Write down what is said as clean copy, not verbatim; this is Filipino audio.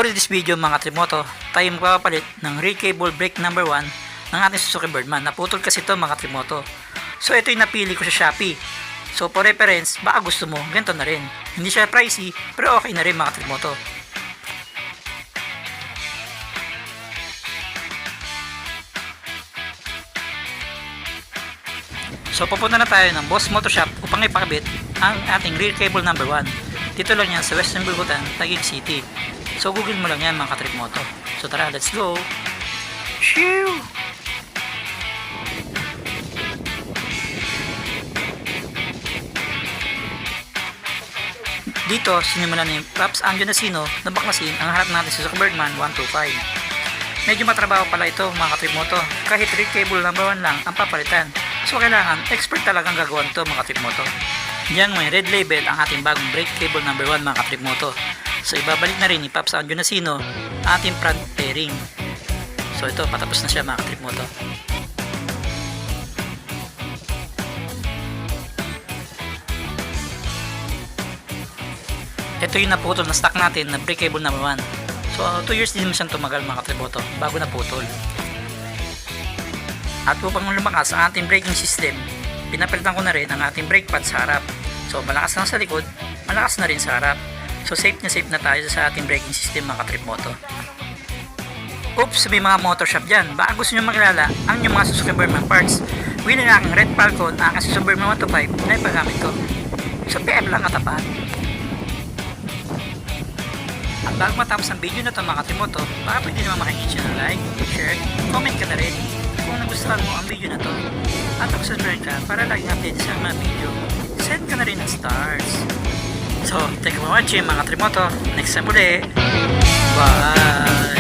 For this video mga Trimoto, tayo magpapalit ng rear cable brake number 1 ng ating Suzuki Birdman. Naputol kasi ito mga Trimoto. So ito yung napili ko sa Shopee. So for reference, baka gusto mo, ganito na rin. Hindi siya pricey, pero okay na rin mga Trimoto. So pupunta na tayo ng Boss Motor Shop upang ipakabit ang ating rear cable number 1. Dito lang yan sa Western Bulgutan, Taguig City. So google mo lang yan mga Trimoto. So tara, let's go! Shoo! Dito, sinimulan na yung Pops Anjo Nasino na baklasin ang harap natin sa Suzuki Birdman 125. Medyo matrabaho pala ito mga Trimoto, kahit rear cable number 1 lang ang papalitan. So kailangan, expert talagang gagawin ito mga Trimoto. Diyan may red label ang ating bagong brake cable number 1 mga Trimoto. So ibabalik na rin ni Pops Anjo Nasino ating front fairing. So ito, patapos na siya mga Trimoto. Ito yung naputol na stock natin na brake cable number 1. So 2 years din siyang tumagal mga Trimoto bago naputol. At upang lumakas ang ating braking system, pinapalitan ko na rin ang ating brake pad sa harap. So malakas lang sa likod, malakas na rin sa harap. So safe na tayo sa ating braking system mga Trimoto. Oops, may mga motor shop dyan. Baka gusto nyo makilala ang inyong mga Suzuki Birdman parts. Willing na aking Red Falcon, aking Suzuki Birdman 125 na ipagamit ko. So PM lang katapat. At bago matapos ang video na ito mga Trimoto, baka pwede naman makikita ng like, share, comment ka na rin kung nagustuhan mo ang video na to. At subscribe ka para laging update sa mga video. Send ka na rin ng stars. So, thank you for watching mga Trimoto. Next time ulit. Bye!